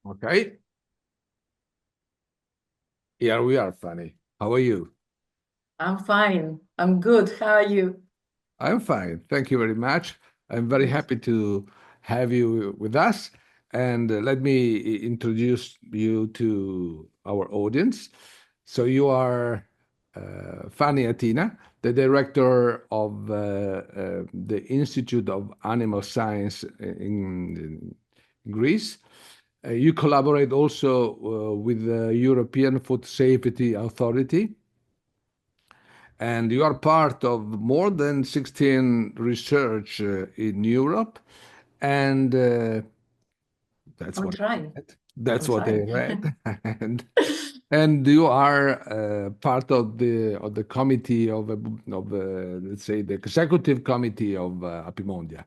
Okay, here we are, Fanny. How are you? I'm fine. I'm good. How are you? I'm fine. Thank you very much. I'm very Good. happy to have you with us. And let me introduce you to our audience. So you are Fani Hatjina, the director of the Institute of Animal Science in Greece. You collaborate also with the European Food Safety Authority, and you are part of more than 16 research in Europe, and that's I'm what trying. that's I'm what I trying. read, and and you are part of the committee of let's say the executive committee of Apimondia.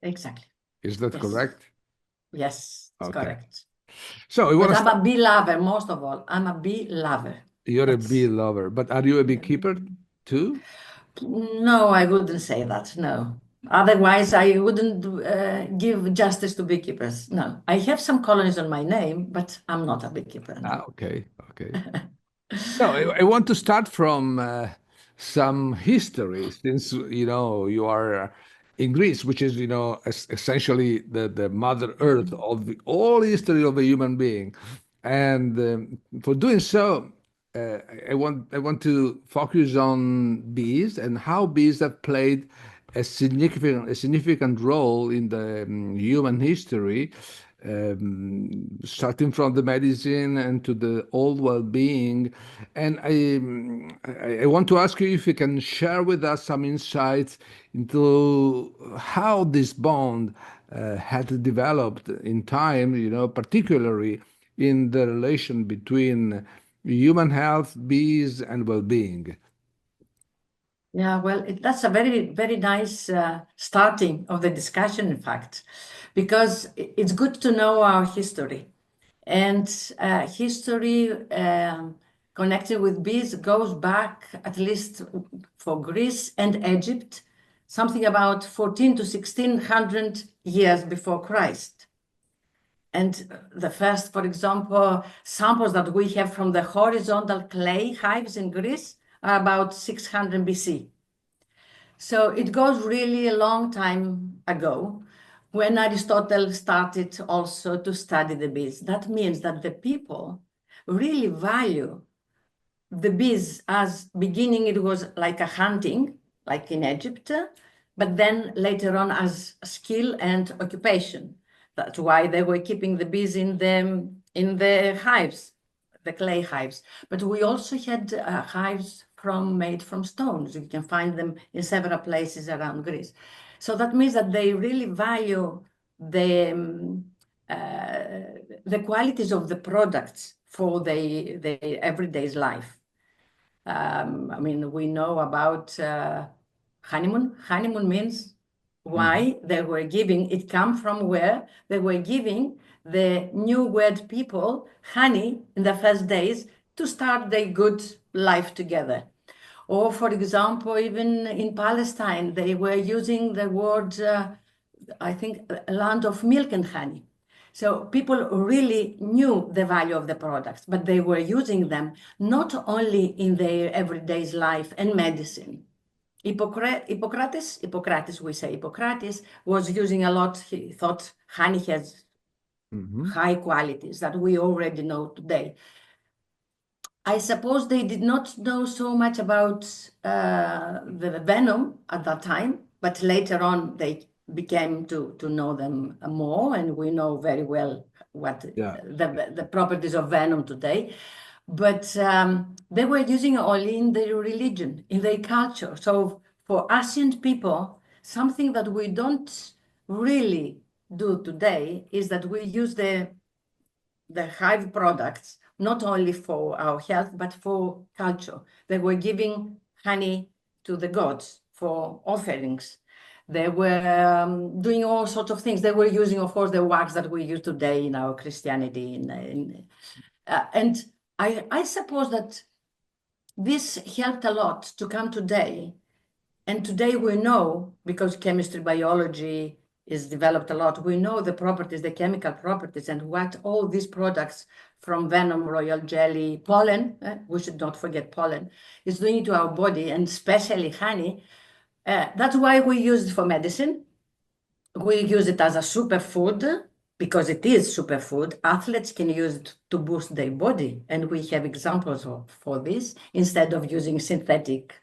Exactly. Is that Yes. correct? Yes, it's Okay. correct. So you want But to I'm start? a bee lover, most of all. I'm a bee lover. You're a bee That's lover, but are you a beekeeper too? no, I wouldn't say that. No. Otherwise, I wouldn't give justice to beekeepers. No. I have some colonies on my name, but I'm not a beekeeper. No. Ah, okay, okay. No, I want to start from some history, since you are in Greece, which is essentially the Mother Earth of the all history of a human being, and for doing so, I want to focus on bees and how bees have played a significant role in the human history, starting from the medicine and to the old well-being. And I want to ask you if you can share with us some insights into how this bond had developed in time, particularly in the relation between human health, bees, and well-being. Yeah, well, that's a very, very nice starting of the discussion, in fact, because it's good to know our history. And history connected with bees goes back, at least for Greece and Egypt, something about 14 to 1600 years before Christ. And the first, for example, samples that we have from the horizontal clay hives in Greece are about 600 BC. So it goes really a long time ago when Aristotle started also to study the bees. That means that the people really value the bees as beginning it was like a hunting, like in Egypt, but then later on as a skill and occupation. That's why they were keeping the bees in the hives, the clay hives. But we also had hives made from stones. You can find them in several places around Greece. So that means that they really value the qualities of the products for the everyday's life. I mean, we know about honeymoon. Honeymoon means Mhm. why they were giving, it come from where they were giving the new word people honey in the first days to start their good life together. Or, for example, even in Palestine, they were using the word, I think, land of milk and honey. So people really knew the value of the products, but they were using them not only in their everyday life and medicine. Hippocrates, we say Hippocrates, was using a lot. He thought honey has Mhm. high qualities that we already know today. I suppose they did not know so much about the venom at that time, but later on they became to know them more, and we know very well what Yeah. the properties of venom today. But they were using it only in their religion, in their culture. So for ancient people, something that we don't really do today is that we use the hive products, not only for our health, but for culture. They were giving honey to the gods for offerings. They were doing all sorts of things. They were using, of course, the wax that we use today in our Christianity. And I suppose that this helped a lot to come today. And today we know, because chemistry, biology, is developed a lot. We know the properties, the chemical properties, and what all these products from venom, royal jelly, pollen, we should not forget pollen, is doing to our body, and especially honey. That's why we use it for medicine. We use it as a superfood because it is superfood. Athletes can use it to boost their body, and we have examples for this instead of using synthetic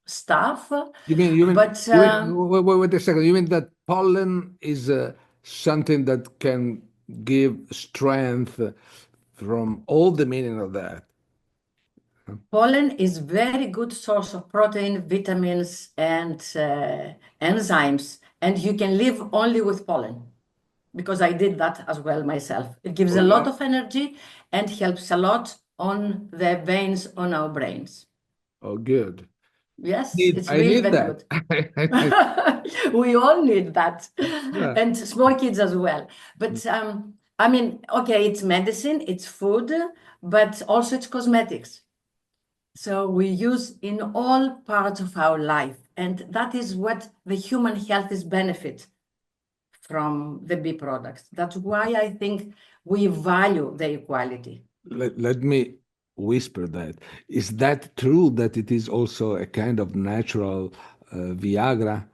stuff. You mean, you mean, But you mean, wait a second. You mean that pollen is something that can give strength from all the meaning of that? pollen is very good source of protein, vitamins, and enzymes, and you can live only with pollen because I did that as well myself. It gives Oh, a lot yeah. of energy and helps a lot on the veins on our brains. Oh, good. Yes, it's I really need very that. good. We all need that, Yeah. and small kids as well. But I mean, okay, it's medicine, it's food, but also it's cosmetics. So we use in all parts of our life, and that is what the human health is benefit from the bee products. That's why I think we value the equality. Let me whisper that. Is that true that it is also a kind of natural Viagra?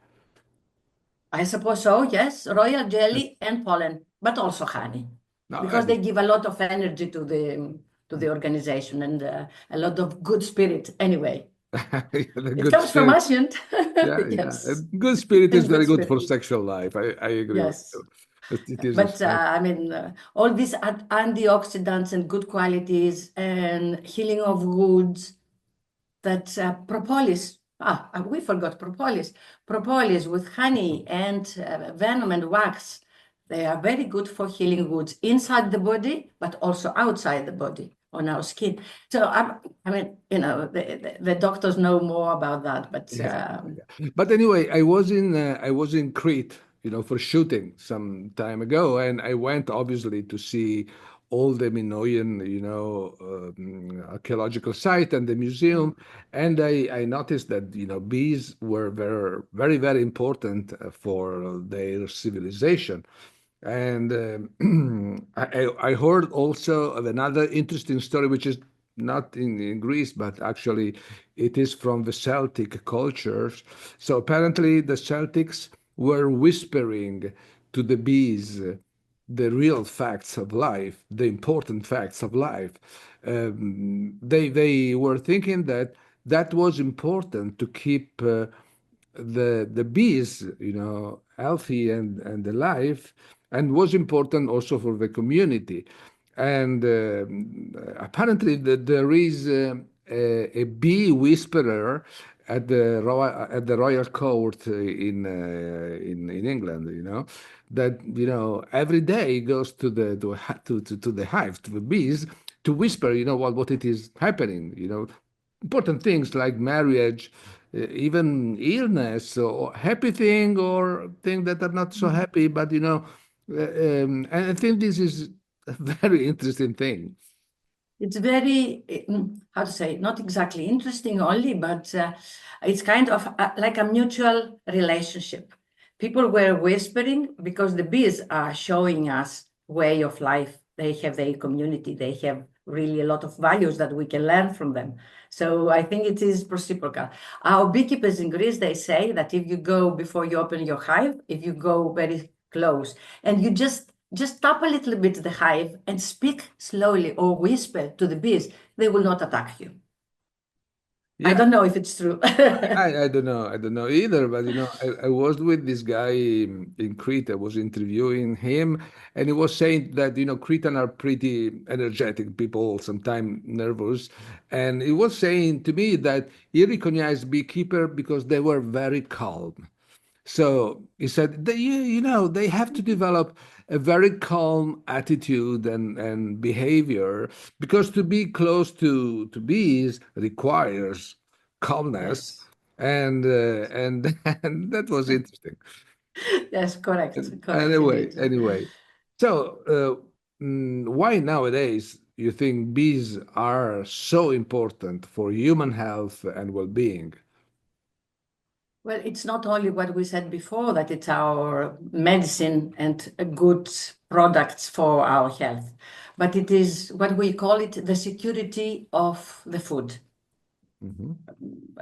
I suppose so, yes, royal jelly and pollen, but also honey, No, because they give a lot of energy to the organization and a lot of good spirit anyway. the It good comes from spirit. us, and Yeah, yeah. A yes, good spirit is and good very good for spirit. sexual life. I agree with Yes. you. It is a But strong. I mean, all these antioxidants and good qualities and healing of wounds, that propolis, we forgot propolis. Propolis with honey and venom and wax, they are very good for healing wounds inside the body, but also outside the body on our skin. So I mean, you know, the doctors know more about that, but Yeah, yeah. But anyway, I was in Crete, for shooting some time ago, and I went obviously to see all the Minoan, archaeological site and the museum, and I noticed that bees were very very very important for their civilization. And I heard also of another interesting story, which is not in Greece, but actually it is from the Celtic cultures. So apparently the Celtics were whispering to the bees the real facts of life, the important facts of life. They were thinking that that was important to keep the bees, healthy and alive, and was important also for the community. And apparently, there is a bee whisperer at the royal court in England. That every day goes to the hive, to the bees, to whisper, what it is happening. Important things like marriage, even illness, or happy thing or thing that are not so happy. But and I think this is a very interesting thing. it's very, how to say, not exactly interesting only, but it's kind of like a mutual relationship. People were whispering because the bees are showing us way of life. They have their community. They have really a lot of values that we can learn from them. So I think it is reciprocal. Our beekeepers in Greece, they say that if you go before you open your hive, if you go very close and you just tap a little bit the hive and speak slowly or whisper to the bees, they will not attack you. I Yeah, don't know if it's true. I don't know. I don't know either, but I was with this guy in Crete. I was interviewing him, and he was saying that Cretan are pretty energetic people, sometimes nervous, and he was saying to me that he recognized beekeeper because they were very calm. So he said, they have to develop a very calm attitude and behavior because to be close to bees requires calmness, Yes. and and that was interesting. Yes, correct. And Correct indeed. anyway, so why nowadays you think bees are so important for human health and well-being? Well, it's not only what we said before, that it's our medicine and good products for our health, but it is what we call it the security of the food. Mm-hmm.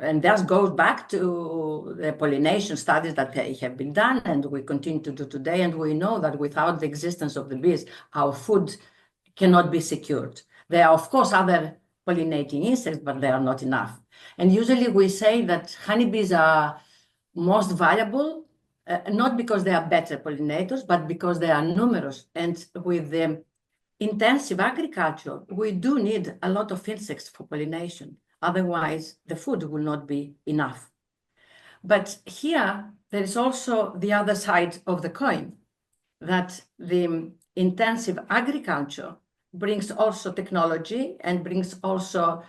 And that goes back to the pollination studies that have been done and we continue to do today. And we know that without the existence of the bees, our food cannot be secured. There are, of course, other pollinating insects, but they are not enough. And usually we say that honeybees are most valuable, not because they are better pollinators, but because they are numerous. And with the intensive agriculture, we do need a lot of insects for pollination. Otherwise, the food will not be enough. But here, there is also the other side of the coin, that the intensive agriculture brings also technology and brings also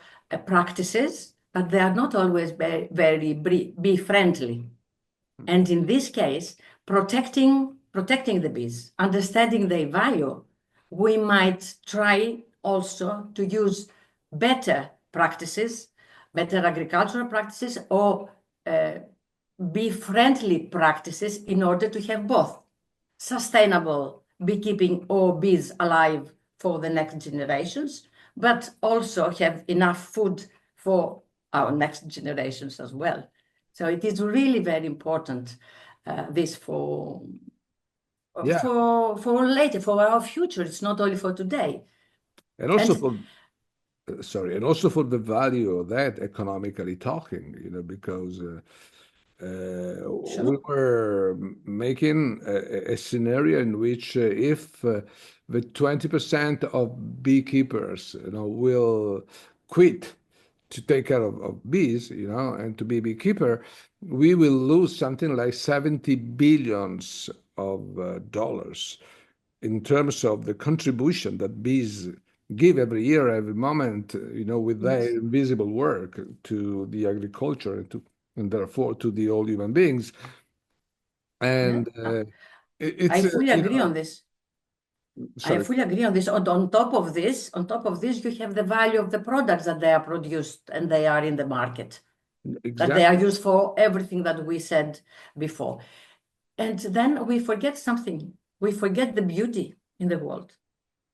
practices, but they are not always very bee friendly. And in this case, protecting the bees, understanding their value, we might try also to use better practices, better agricultural practices, or bee-friendly practices in order to have both sustainable beekeeping or bees alive for the next generations, but also have enough food for our next generations as well. So it is really very important, this for later, for our future. It's not only for today. And also and also for the value of that economically talking, because we were making a scenario in which if the 20% of beekeepers, will quit to take care of bees, and to be beekeeper, we will lose something like 70 billions of dollars in terms of the contribution that bees give every year, every moment, with their invisible work to the agriculture and therefore to the all human beings. And I fully agree on this. Sorry. I fully agree on this. On top of this, you have the value of the products that they are produced and they are in the market. Exactly. That they are used for everything that we said before. And then we forget something. We forget the beauty in the world.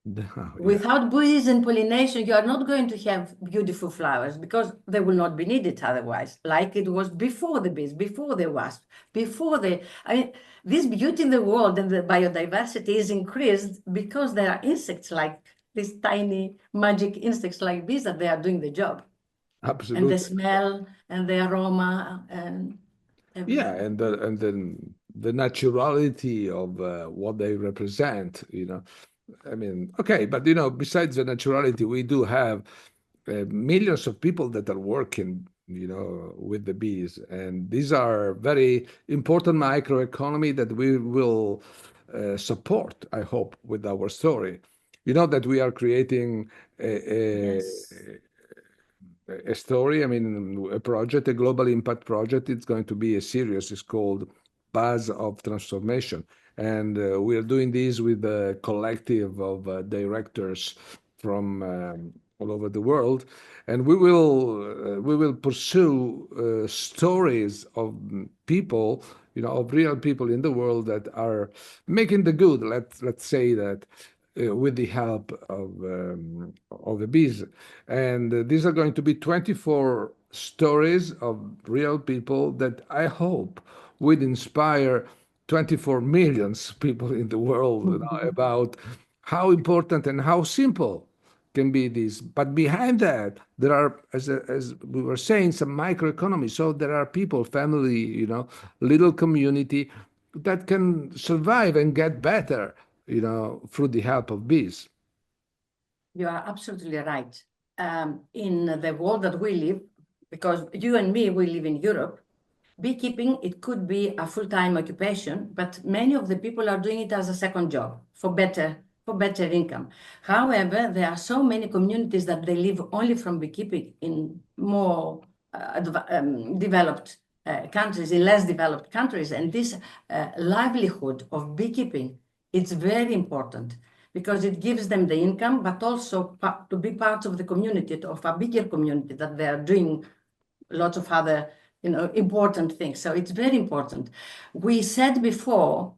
Yeah. Without bees and pollination, you are not going to have beautiful flowers because they will not be needed otherwise, like it was before the bees, before the wasps, this beauty in the world and the biodiversity is increased because there are insects like these tiny magic insects like bees that they are doing the job. Absolutely. And the smell and the aroma and everything. Yeah, and then the naturality of what they represent, I mean, okay, but besides the naturality, we do have millions of people that are working, with the bees, and these are very important microeconomy that we will support, I hope, with our story. That we are creating Yes. a story, I mean, a project, a global impact project. It's going to be a series. It's called Buzz of Transformation. And we are doing this with a collective of directors from all over the world. And we will pursue stories of people, of real people in the world that are making the good. Let's say that with the help of the bees. And these are going to be 24 stories of real people that I hope would inspire 24 million people in the world about how important and how simple can be this. But behind that, there are, as we were saying, some microeconomy. So there are people, family, little community that can survive and get better, through the help of bees. You are absolutely right. In the world that we live, because you and me, we live in Europe, beekeeping, it could be a full-time occupation, but many of the people are doing it as a second job for better income. However, there are so many communities that they live only from beekeeping in more developed countries, in less developed countries. And this livelihood of beekeeping, it's very important because it gives them the income, but also to be part of the community, of a bigger community that they are doing lots of other important things. So it's very important. We said before,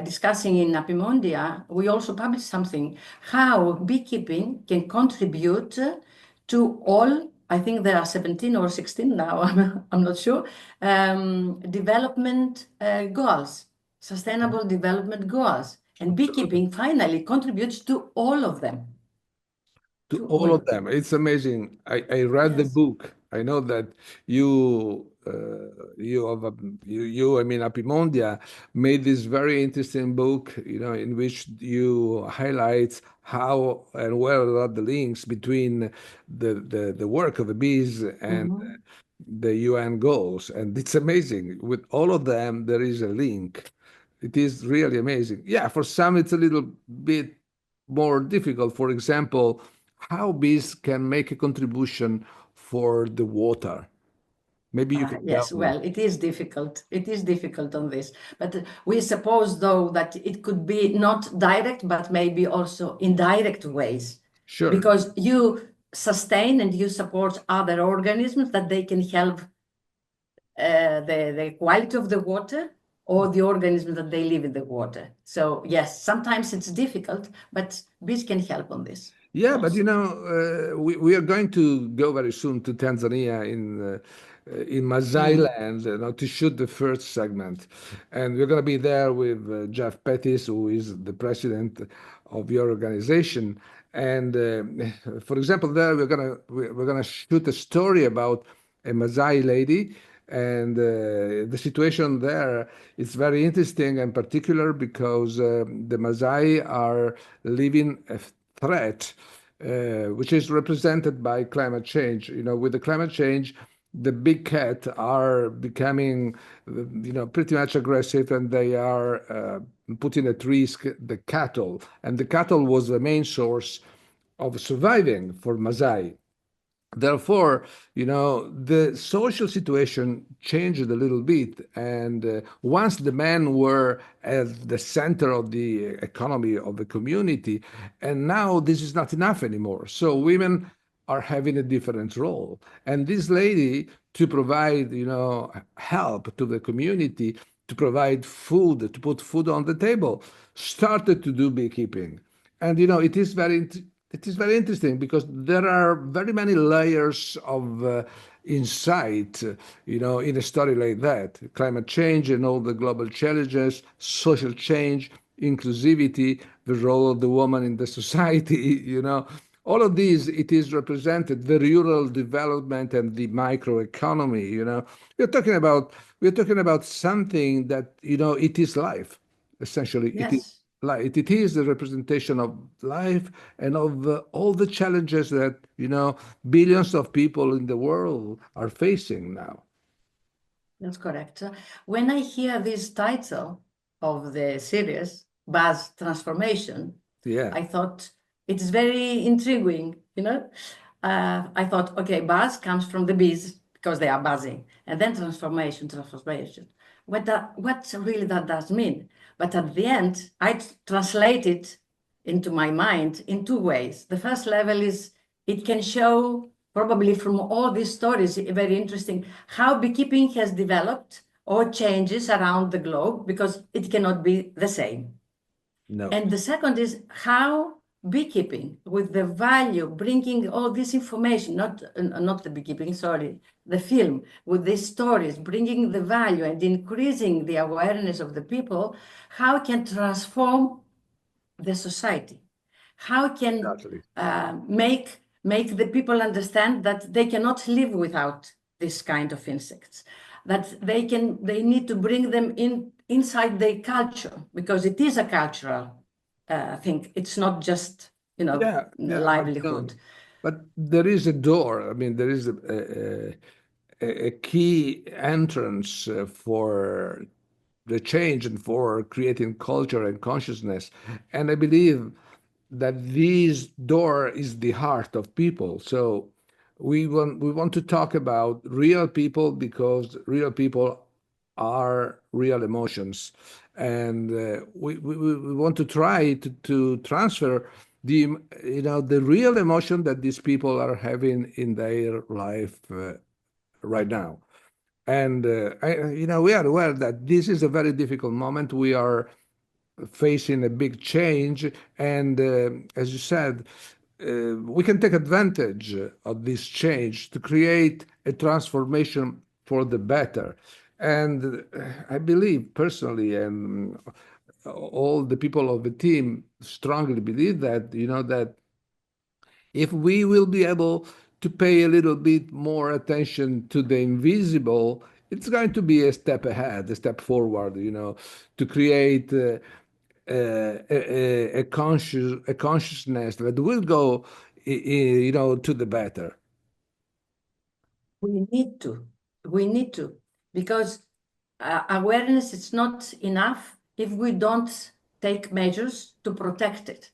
discussing in Apimondia, we also published something, how beekeeping can contribute to all, I think there are 17 or 16 now, I'm not sure, development goals, sustainable development goals. And beekeeping finally contributes to all of them. To To all all of of them. them. It's amazing. I read the Yes. book. I know that you, I mean, Apimondia made this very interesting book, in which you highlight how and where are the links between the work of the bees and Mhm. the UN goals. And it's amazing. With all of them, there is a link. It is really amazing. Yeah, for some, it's a little bit more difficult. For example, how bees can make a contribution for the water. Maybe you can tell Yes, me. well, it is difficult. It is difficult on this. But we suppose, though, that it could be not direct, but maybe also indirect ways. Sure. Because you sustain and you support other organisms that they can help the quality of the water or the organisms that they live in the water. So, yes, sometimes it's difficult, but bees can help on this Yeah, but also. we are going to go very soon to Tanzania in Masai Mm. land, to shoot the first segment, and we're going to be there with Jeff Pettis, who is the president of your organization. And for example, there we're gonna shoot a story about a Masai lady, and the situation there is very interesting and particular because the Masai are living a threat, which is represented by climate change. With the climate change, the big cat are becoming, pretty much aggressive, and they are putting at risk the cattle. And the cattle was the main source of surviving for Masai. Therefore, the social situation changed a little bit. And once the men were at the center of the economy of the community, and now this is not enough anymore. So women are having a different role. And this lady, to provide, help to the community, to provide food, to put food on the table, started to do beekeeping. And it is very interesting because there are very many layers of insight, in a story like that. Climate change and all the global challenges, social change, inclusivity, the role of the woman in the society, all of these, it is represented, the rural development and the microeconomy, we're talking about we're talking about something that, it is life. Essentially, it is Yes. life. It is the representation of life and of all the challenges that, billions of people in the world are facing now. That's correct. When I hear this title of the series, Buzz Transformation, Yeah. I thought it's very intriguing. I thought, okay, buzz comes from the bees because they are buzzing, and then transformation. What really that does mean? But at the end, I translate it into my mind in two ways. The first level is it can show, probably from all these stories, very interesting, how beekeeping has developed or changes around the globe because it cannot be the same. No. And the second is how beekeeping, with the value, bringing all this information, not the beekeeping, sorry, the film, with these stories, bringing the value and increasing the awareness of the people, how it can transform the society, how it can Exactly. make the people understand that they cannot live without this kind of insects, that they need to bring them inside their culture because it is a cultural thing. It's not just Yeah, yeah, but livelihood. there is a door. I mean, there is a key entrance for the change and for creating culture and consciousness. And I believe that this door is the heart of people. So we want to talk about real people because real people are real emotions, and we want to try to transfer the real emotion that these people are having in their life right now. And we are aware that this is a very difficult moment. We are facing a big change, and as you said, we can take advantage of this change to create a transformation for the better. And I believe personally, and all the people of the team strongly believe that, that if we will be able to pay a little bit more attention to the invisible, it's going to be a step ahead, a step forward, to create a consciousness that will go, to the better. We need to. We need to, because awareness is not enough if we don't take measures to protect it.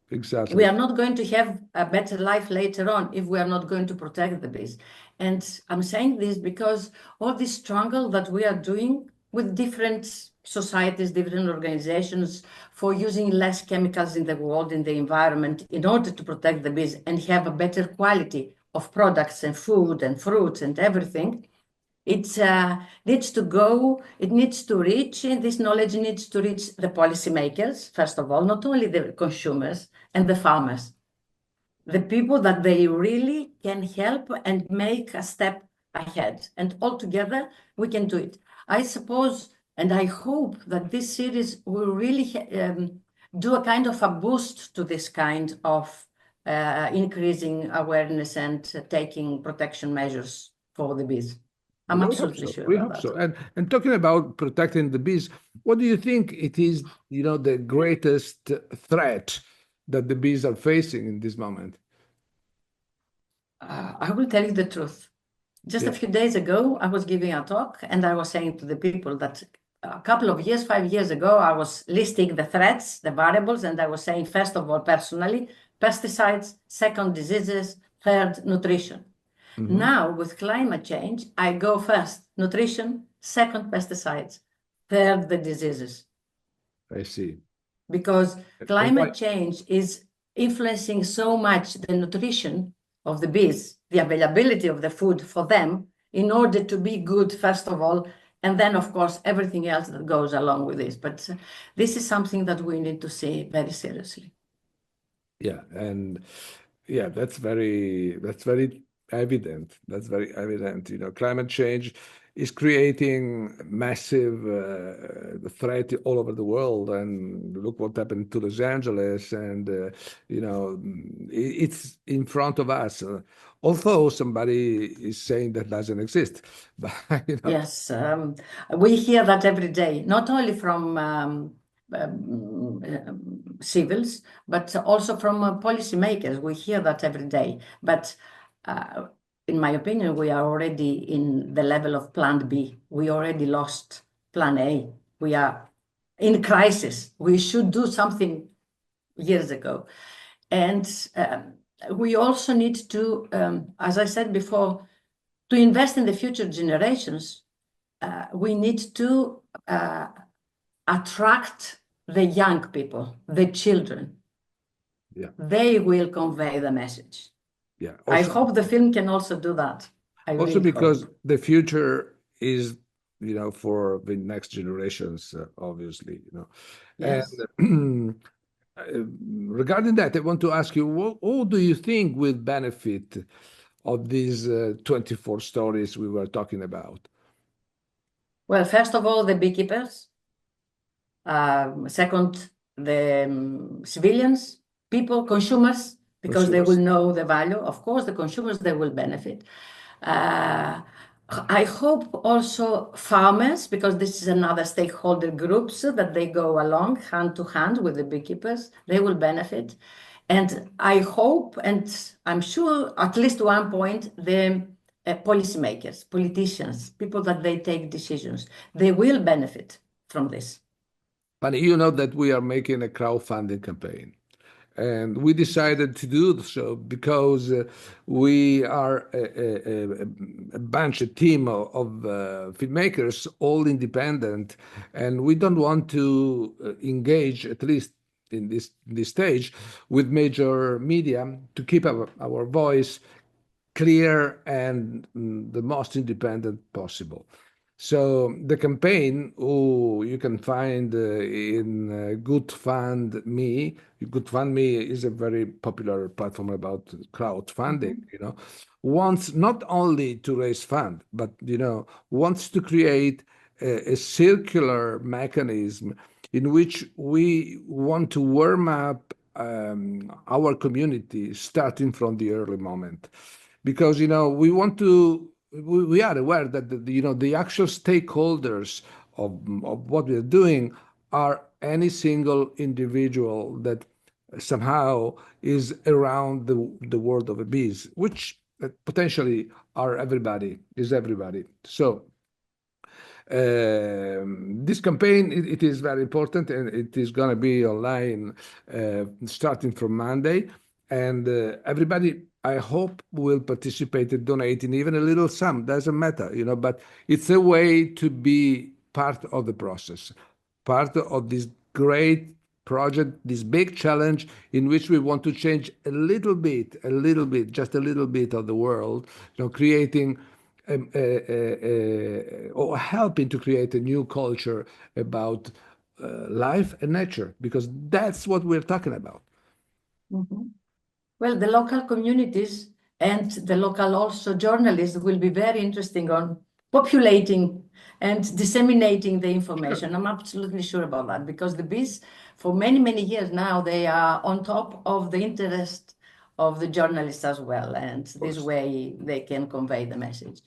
Exactly. We are not going to have a better life later on if we are not going to protect the bees. And I'm saying this because all this struggle that we are doing with different societies, different organizations for using less chemicals in the world, in the environment, in order to protect the bees and have a better quality of products and food and fruits and everything, it needs to go, it needs to reach, this knowledge needs to reach the policymakers, first of all, not only the consumers and the farmers, the people that they really can help and make a step ahead. And all together, we can do it. I suppose, and I hope that this series will really do a kind of a boost to this kind of increasing awareness and taking protection measures for the bees. I'm absolutely sure We about hope so. that. And talking about protecting the bees, what do you think it is, the greatest threat that the bees are facing in this moment? I will tell you the truth. Just a few days ago, I was giving a talk and I was saying to the people that a couple of years, 5 years ago, I was listing the threats, the variables, and I was saying, first of all, personally, pesticides, second, diseases, third, nutrition. Now, with climate change, I go first, nutrition, second, pesticides, third, the diseases. I see. Because climate change is influencing so much the nutrition of the bees, the availability of the food for them, in order to be good, first of all, and then, of course, everything else that goes along with this. But this is something that we need to see very seriously. Yeah, and yeah, that's very evident. That's very evident. Climate change is creating massive threat all over the world, and look what happened to Los Angeles, and it's in front of us. Although somebody is saying that doesn't exist, but Yes, we hear that every day, not only from civils, but also from policymakers. We hear that every day. But in my opinion, we are already in the level of Plan B. We already lost Plan A. We are in crisis. We should do something years ago. And we also need to, as I said before, to invest in the future generations. We need to attract the young people, the children. Yeah. They will convey the message. Yeah. I hope the film can also do that. I Also, really because hope. the future is, for the next generations, obviously, Yes. And regarding that, I want to ask you, what do you think will benefit of these 24 stories we were talking about? Well, first of all, the beekeepers. Second, the civilians, people, consumers, because they will know the value. Of course, the consumers, they will benefit. I hope also farmers, because this is another stakeholder group, so that they go along hand to hand with the beekeepers, they will benefit. And I hope, and I'm sure at least one point, the policymakers, politicians, people that they take decisions, they will benefit from this. But you know that we are making a crowdfunding campaign. And we decided to do so because we are a bunch, a team of filmmakers, all independent, and we don't want to engage, at least in this stage, with major media to keep our voice clear and the most independent possible. So the campaign, you can find in GoodFundMe. GoodFundMe is a very popular platform about crowdfunding, wants not only to raise fund, but, wants to create a circular mechanism in which we want to warm up our community starting from the early moment. Because, we want to we are aware that the actual stakeholders of what we are doing are any single individual that somehow is around the world of the bees, which potentially is everybody. So this campaign, it is very important, and it is going to be online starting from Monday. And everybody, I hope, will participate in donating even a little sum. Doesn't matter, but it's a way to be part of the process, part of this great project, this big challenge in which we want to change a little bit, just a little bit of the world, creating or helping to create a new culture about life and nature, because that's what we're talking about. Mm-hmm. Well, the local communities and the local also journalists will be very interesting on populating and disseminating the information. I'm absolutely sure about that, because the bees, for many, many years now, they are on top of the interest of the journalists as well. And this way they can convey the message.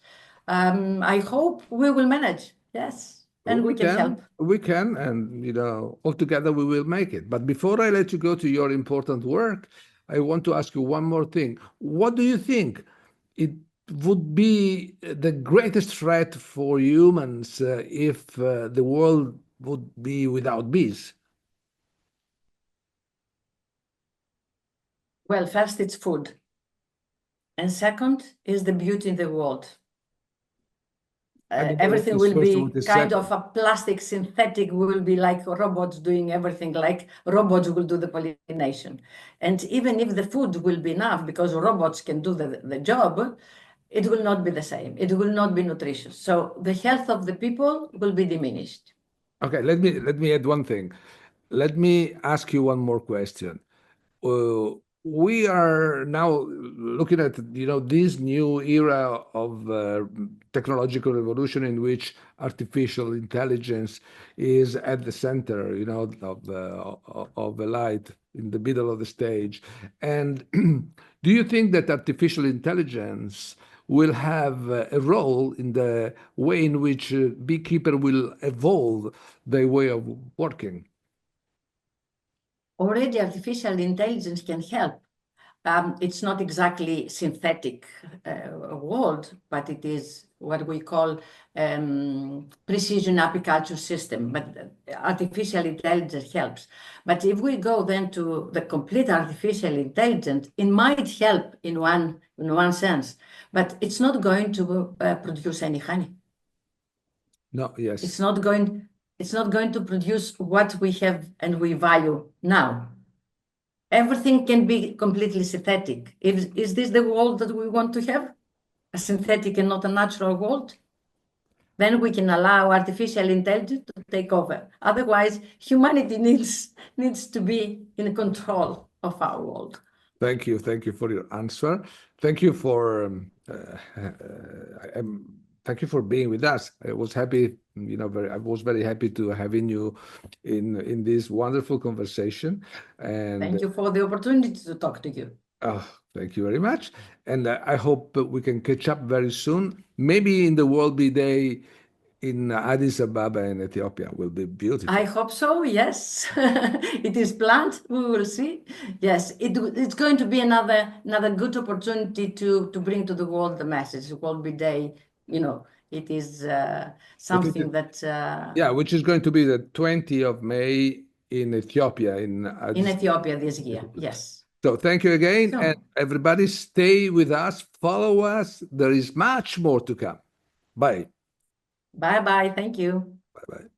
I hope we will manage. Yes. And we can help. We can, and all together we will make it. But before I let you go to your important work, I want to ask you one more thing. What do you think it would be the greatest threat for humans if the world would be without bees? Well, first it's food. And second is the beauty in the world. Everything will be kind of a plastic synthetic, will be like robots doing everything, like robots will do the pollination. And even if the food will be enough, because robots can do the job, it will not be the same. It will not be nutritious. So the health of the people will be diminished. Okay, let me add one thing. Let me ask you one more question. We are now looking at this new era of technological revolution in which artificial intelligence is at the center, of the light in the middle of the stage. And do you think that artificial intelligence will have a role in the way in which beekeeper will evolve their way of working? Already artificial intelligence can help. It's not exactly synthetic world, but it is what we call precision apiculture system. But artificial intelligence helps. But if we go then to the complete artificial intelligence, it might help in one sense, but it's not going to produce any honey. No, yes. It's not going to produce what we have and we value now. Everything can be completely synthetic. Is this the world that we want to have? A synthetic and not a natural world? Then we can allow artificial intelligence to take over. Otherwise, humanity needs to be in control of our world. Thank you. Thank you for your answer. Thank you for thank you for being with us. I was happy, I was very happy to having you in this wonderful conversation. And thank you for the opportunity to talk to you. Oh, thank you very much. And I hope we can catch up very soon. Maybe in the World Bee Day in Addis Ababa in Ethiopia will be beautiful. I hope so, yes. It is planned, we will see. Yes, it's going to be another good opportunity to bring to the world the message. World Bee Day, it is something that... yeah, which is going to be the 20th of May in Ethiopia. In Ethiopia this year, yes. So thank you again, and everybody stay with us, follow us. There is much more to come. Bye. Bye-bye. Thank you. Bye-bye.